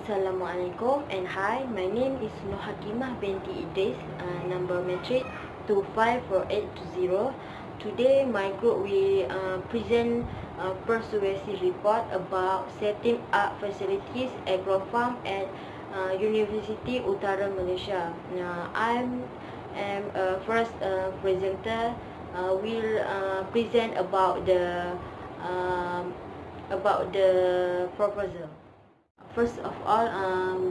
Assalamualaikum and hi, my name is Prv Hakimah binti Idris, number matric 254820. Today my group will present a persuasive report about setting up facilities agro farm at University Utara Malaysia. I am first presenter will present about the proposal. First of all,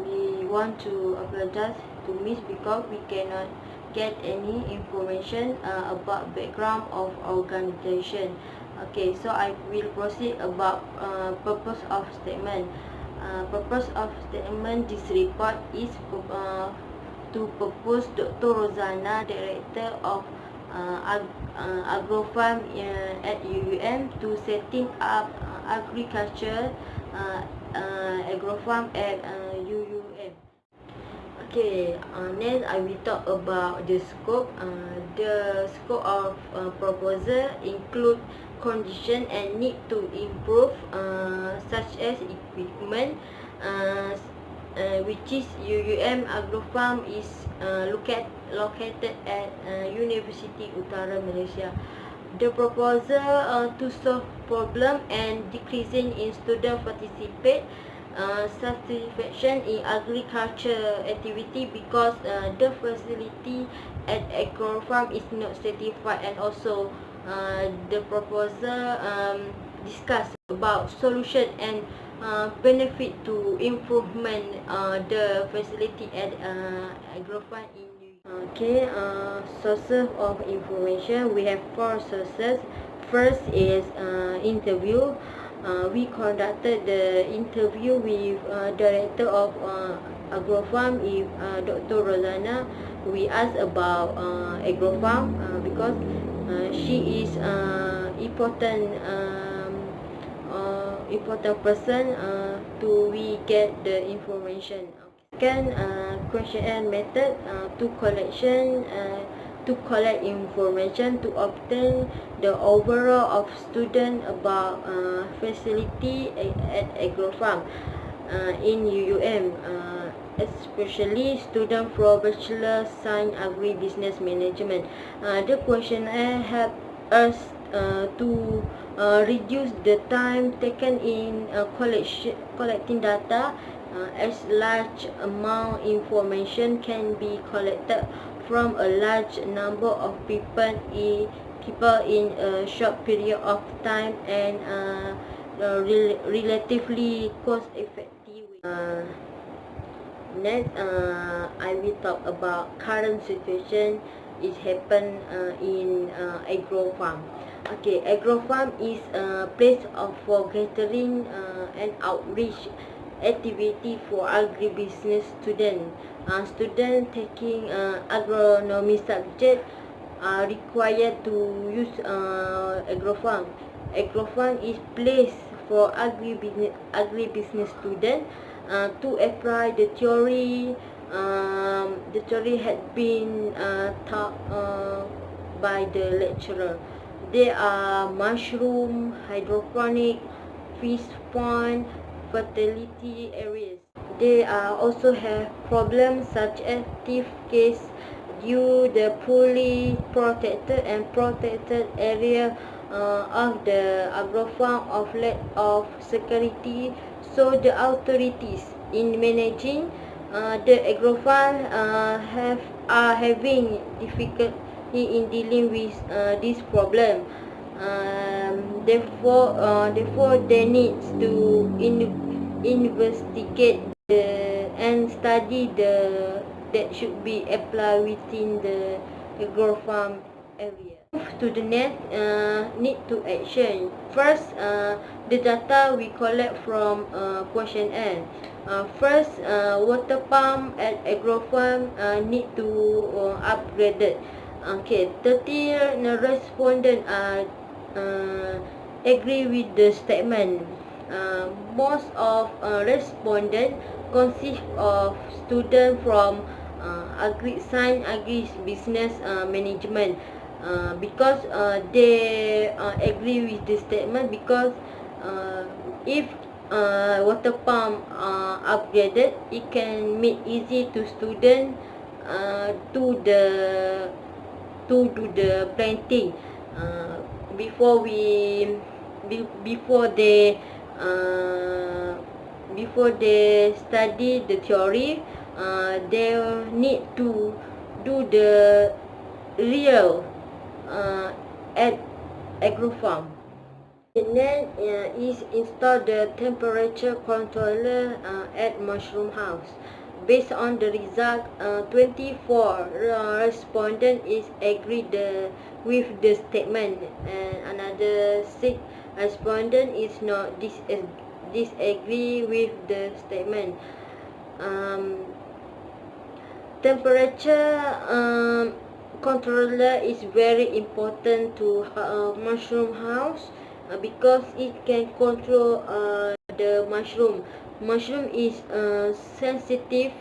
we want to apologize to Miss because we cannot get any information about background of organization. Okay, so I will proceed about purpose of statement. Purpose of statement this report is to propose Dr. Rozana, Director of Agrofarm at UUM, to setting up agriculture agrofarm at UUM. Okay, next I will talk about the scope. The scope of proposal include condition and need to improve, such as equipment, which is UUM Agrofarm is located at University Utara Malaysia. The proposal to solve problem and decreasing in student participate satisfaction in agriculture activity because the facility at agro farm is not certified, and also the proposal discuss about solution and benefit to improvement the facility at agro farm in Okay, sources of information. We have 4 sources. First is interview. We conducted the interview with director of agrofarm, Dr. Rozana. We asked about agrofarm because she is important person to we get the information. Second, questionnaire method to collect information to obtain the overall of student about facility at agrofarm in UUM, especially student from Bachelor Science Agribusiness Management. The questionnaire help us to reduce the time taken in collecting data, as large amount information can be collected from a large number of people in a short period of time and relatively cost effective. Next, I will talk about current situation is happen in agro farm. Okay, agro farm is a place for gathering and outreach activity for agribusiness students. Students taking agronomy subject are required to use agrofarm. Agrofarm is place for agribusiness students to apply the theory. The theory had been taught by the lecturer. There are mushroom, hydroponic, fish pond, fertility areas. They also have problems such as thief case due the poorly protected area of the agrofarm of lack of security. So the authorities in managing the agrofarm are having difficulty in dealing with this problem. Therefore, they need to investigate and study that should be applied within the agro farm area. To the next, need to action. First, the data we collect from questionnaire. First, water pump at agro farm need to upgraded. Okay, 30 respondents agree with the statement. Most of respondents consist of students from agri-science, agri-business management, because they agree with the statement because if water pump upgraded, it can make easy to student to do the planting before we before uh, before they study the theory. They need to do the real uh, at agro farm. And then is install the temperature controller at mushroom house. Based on the result, 24 respondent is agreed with the statement, and another 6 respondent is not disagree with the statement. Um, temperature controller is very important to mushroom house because it can control the mushroom is sensitive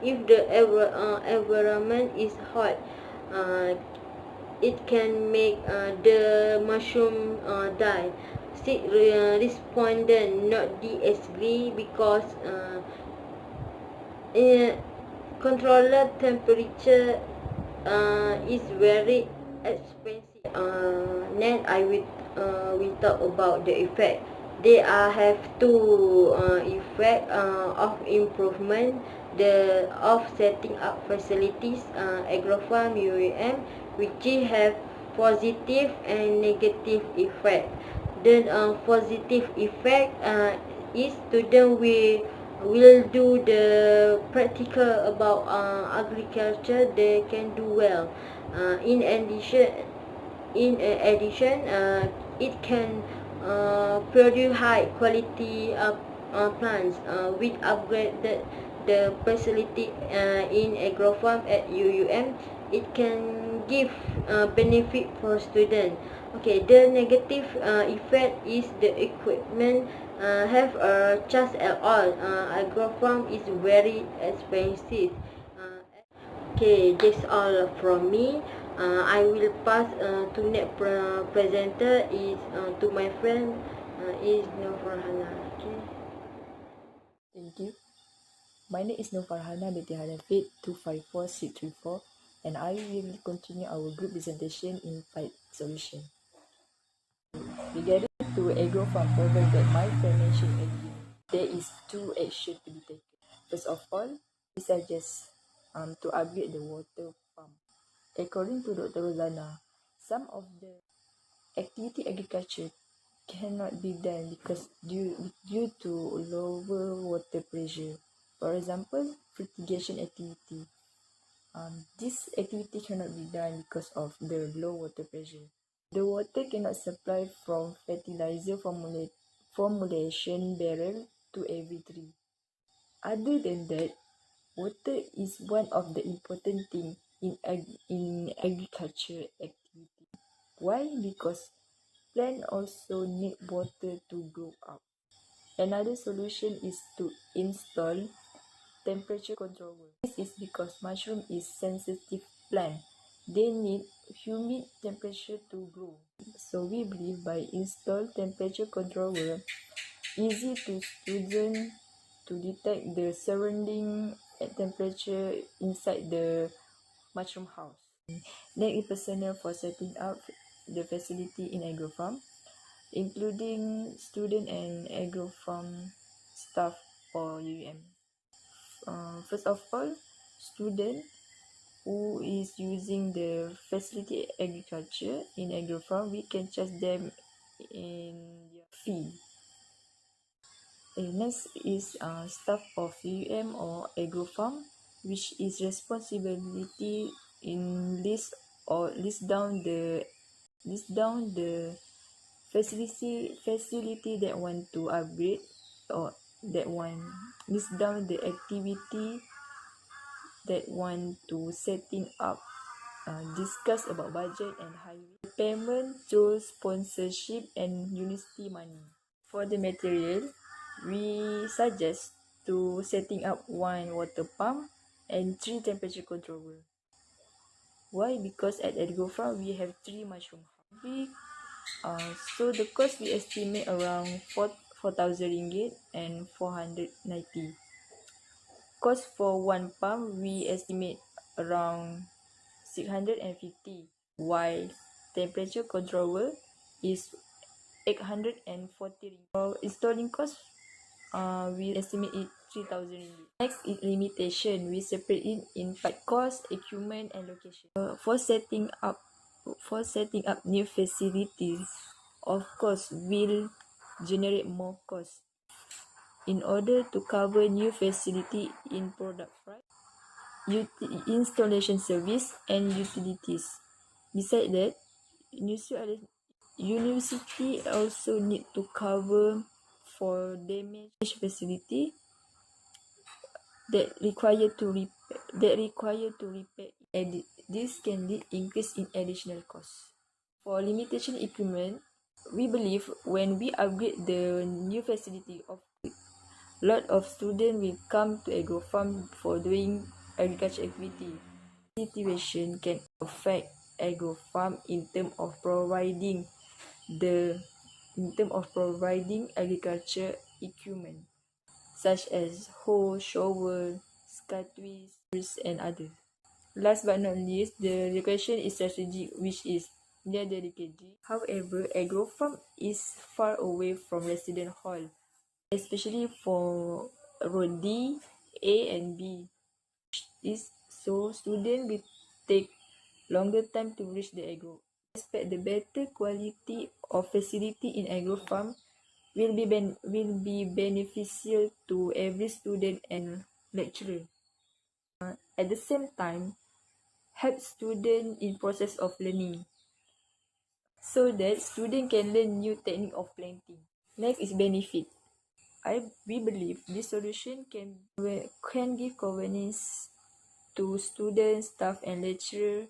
if the environment is hot. uh, it can make the mushroom die. Respondent not disagree because uh, controller temperature is very expensive. Then I will talk about the effect. They have two effect of improvement. The of setting up facilities, agrofarm UAM, which have positive and negative effect. The positive effect is student will do the practical about agriculture. They can do well. In addition, it can produce high quality plants with upgraded the facility in agrofarm at UUM. It can give benefit for student. Okay, the negative effect is the equipment have a charge at all. Agrofarm is very expensive. Okay, that's all from me. I will pass to next presenter is to my friend is Farhana. Okay. Thank you. My name is Farhana binti Hanafid 254634, and I will continue our group presentation in fight solution. Regarding to agro farm problem that my friend mentioned earlier, there is two actions to be taken. First of all, we suggest to upgrade the water pump. According to Dr. Rosanna, some of the activity agriculture cannot be done because due to lower water pressure. For example, fertigation activity. This activity cannot be done because of the low water pressure. The water cannot supply from fertilizer formulation barrel to every tree. Other than that, water is one of the important things in agriculture activity. Why? Because plants also need water to grow up. Another solution is to install temperature controller. This is because mushroom is sensitive plant. They need humid temperature to grow. So we believe by install temperature controller, easy to student to detect the surrounding temperature inside the mushroom house. Next, personnel for setting up the facility in agrofarm, including student and agrofarm staff or UM. First of all, student who is using the facility agriculture in agrofarm, we can charge them in their fee. Next is staff of UM or agrofarm, which is responsibility in list down the facility that want to upgrade, or that one list down the activity that want to setting up, discuss about budget and hiring, payment through sponsorship and university money. For the material, we suggest to setting up 1 water pump and 3 temperature controller. Why? Because at agrofarm we have 3 mushroom. So the cost we estimate around 4,000 ringgit and 490. Cost for one pump we estimate around 650, while temperature controller is 840 ringgit. For installing cost, we estimate it 3,000 ringgit. Next is limitation. We separate it in part cost, equipment, and location. For setting up new facilities, of course, will generate more cost. In order to cover new facility in product price, installation service, and utilities. Besides that, university also need to cover for damaged facility that require to repair. And this can lead increase in additional costs. For limitation equipment, we believe when we upgrade the new facility, lot of students will come to agro farm for doing agriculture activity. Situation can affect agro farm in terms of providing agriculture equipment such as hoe, shovel, scythes, and others. Last but not least, the location is strategic, which is near the LKG. However, agro farm is far away from resident hall, especially for road D, A, and B. So students will take longer time to reach the agro. Expect the better quality of facility in agro farm will be beneficial to every student and lecturer. At the same time, help student in process of learning so that student can learn new technique of planting. Next is benefit. We believe this solution can give convenience to students, staff, and lecturer.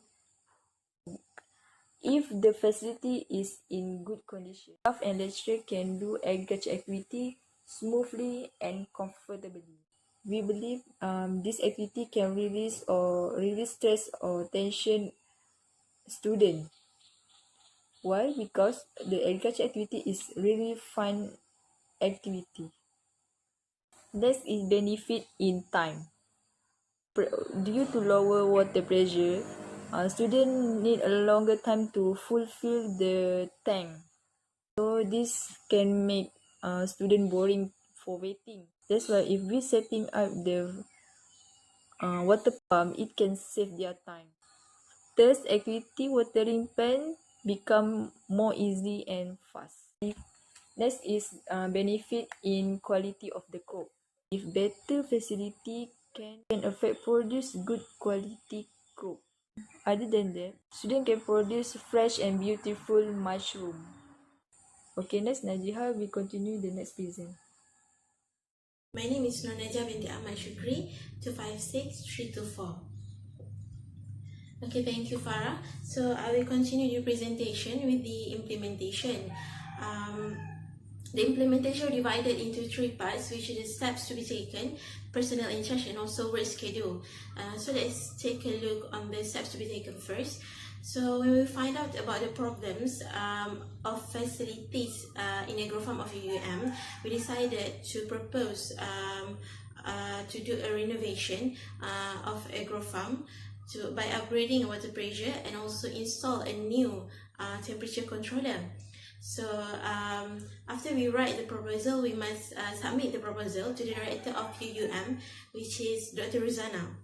If the facility is in good condition, staff and lecturer can do agriculture activity smoothly and comfortably. We believe this activity can release stress or tension student. Why? Because the agriculture activity is really fun activity. Next is benefit in time. Due to lower water pressure, students need a longer time to fulfill the tank. So this can make student boring for waiting. That's why if we setting up the water pump, it can save their time. Thus, activity watering pan become more easy and fast. Next is benefit in quality of the crop. If better facility can affect produce good quality crop. Other than that, student can produce fresh and beautiful mushroom. Okay, next Najiha will continue the next present. My name is Nonaja binti Ahmad Shukri, 256324. Okay, thank you, Farah. So I will continue the presentation with the implementation. The implementation divided into three parts, which are the steps to be taken, personnel in charge, and also work schedule. So let's take a look on the steps to be taken first. So when we find out about the problems of facilities in agro farm of UUM, we decided to propose to do a renovation of agro farm by upgrading water pressure and also install a new temperature controller. So after we write the proposal, we must submit the proposal to the director of UUM, which is Dr. Ruzana.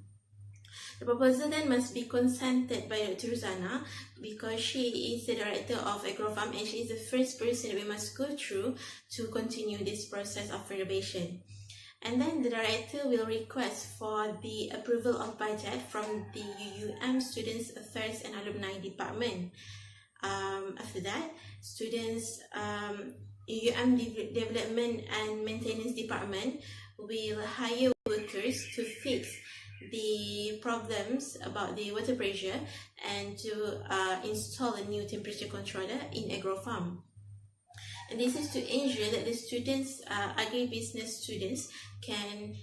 The proposal then must be consented by Dr. Ruzana because she is the director of AgroFarm and she is the first person we must go through to continue this process of renovation. And then the director will request for the approval of budget from the UUM Students Affairs and Alumni Department. After that, students UUM Development and Maintenance Department will hire workers to fix the problems about the water pressure and to install a new temperature controller in agro farm. And this is to ensure that the students, agribusiness students, can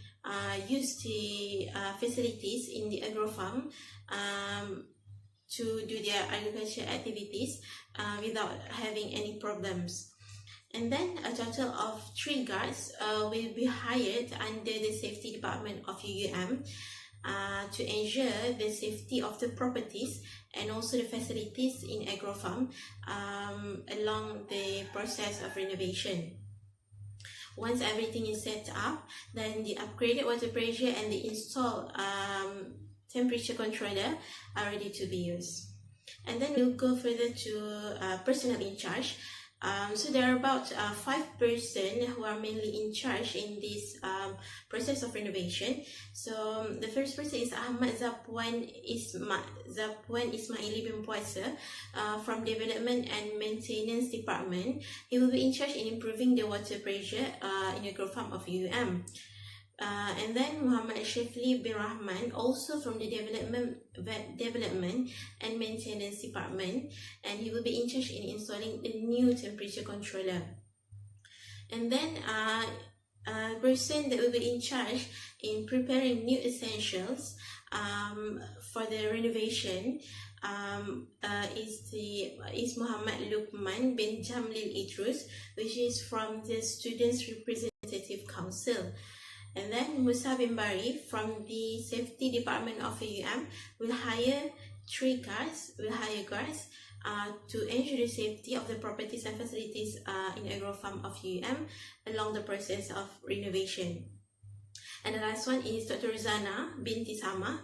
use the facilities in the agro farm to do their agriculture activities without having any problems. And then a total of 3 guards will be hired under the safety department of UUM to ensure the safety of the properties and also the facilities in agro farm along the process of renovation. Once everything is set up, then the upgraded water pressure and the installed temperature controller are ready to be used. And then we'll go further to personnel in charge. So there are about 5 persons who are mainly in charge in this process of renovation. So the first person is Ahmad Zapuan Ismaili bin Puasa from Development and Maintenance Department. He will be in charge in improving the water pressure in the agro farm of UUM. And then Muhammad Shifli bin Rahman, also from the Development and Maintenance Department, and he will be in charge in installing the new temperature controller. And then a person that will be in charge in preparing new essentials for the renovation is Muhammad Lukman bin Jamlil Idrus, which is from the Students' Representative Council. And then Musa bin Bari from the Safety Department of UUM will hire 3 guards, to ensure the safety of the properties and facilities in agro farm of UUM along the process of renovation. And the last one is Dr. Rizana binti Sama,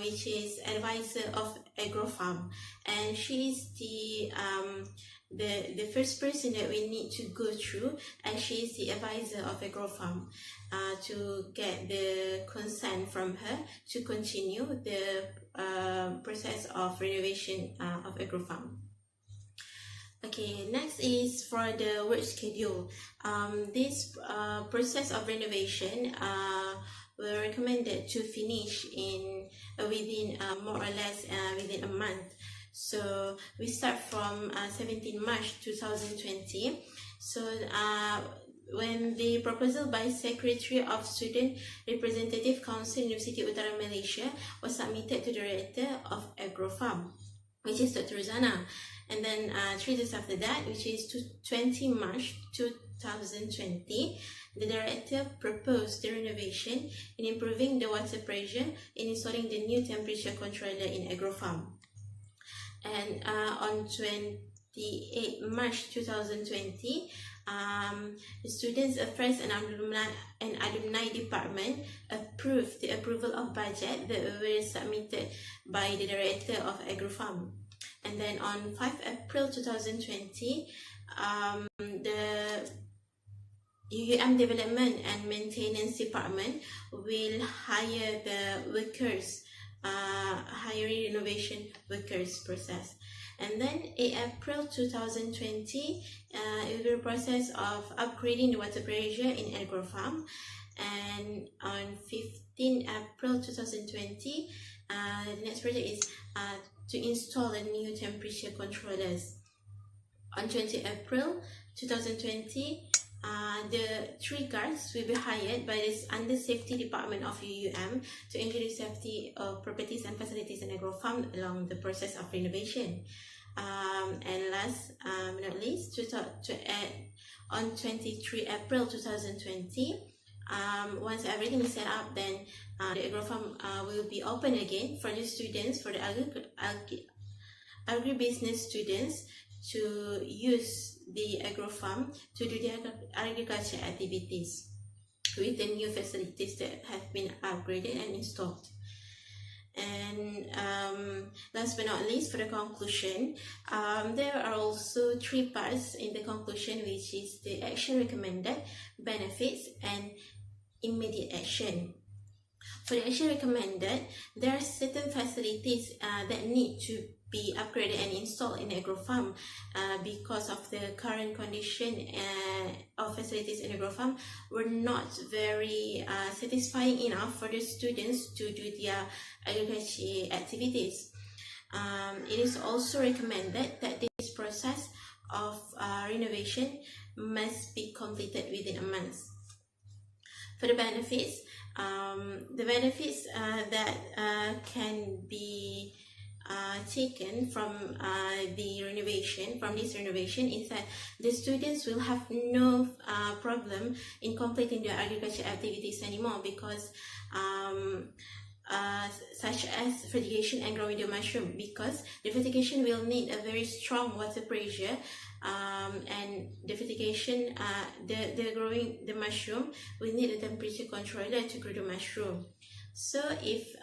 which is advisor of agro farm, and she is the first person that we need to go through, as she is the advisor of agro farm, to get the consent from her to continue the process of renovation of agro farm. Okay, next is for the work schedule. This process of renovation were recommended to finish within more or less within a month. So we start from 17 March 2020. So when the proposal by Secretary of Student Representative Council University Utara Malaysia was submitted to the Director of Agro Farm, which is Dr. Rizana. And then 3 days after that, which is 20 March 2020, the Director proposed the renovation in improving the water pressure in installing the new temperature controller in agro farm. And on 28 March 2020, the Students Affairs and Alumni Department approved the approval of budget that were submitted by the Director of Agro Farm. And then on 5 April 2020, the UUM Development and Maintenance Department will hire the workers, hiring renovation workers process. And then 8 April 2020, it will be a process of upgrading the water pressure in agro farm. And on 15 April 2020, the next project is to install the new temperature controllers. On 20 April 2020, the 3 guards will be hired by this under Safety Department of UUM to ensure the safety of properties and facilities in agro farm along the process of renovation. And last but not least, on 23 April 2020, once everything is set up, then the agro farm will be open again for the students, for the agribusiness students, to use the agro farm to do their agriculture activities with the new facilities that have been upgraded and installed. And last but not least, for the conclusion, there are also 3 parts in the conclusion, which is the action recommended, benefits, and immediate action. For the action recommended, there are certain facilities that need to be upgraded and installed in agro farm because of the current condition of facilities in agro farm were not very satisfying enough for the students to do their agriculture activities. It is also recommended that this process of renovation must be completed within a month. For the benefits, that can be taken from this renovation is that the students will have no problem in completing their agriculture activities anymore, because such as fertigation and growing the mushroom, because the fertigation will need a very strong water pressure, and the fertigation, the growing the mushroom will need a temperature controller to grow the mushroom. So if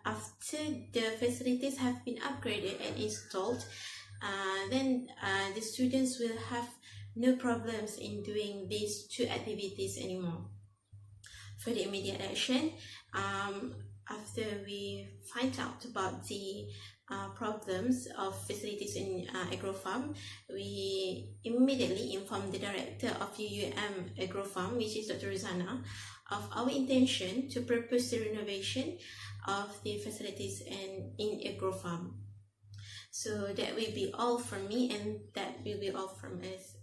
after the facilities have been upgraded and installed, then the students will have no problems in doing these two activities anymore. For the immediate action, after we find out about the problems of facilities in agro farm, we immediately inform the director of UUM agro farm, which is Dr. Rizana, of our intention to propose the renovation of the facilities in agro farm. So that will be all from me, and that will be all from us.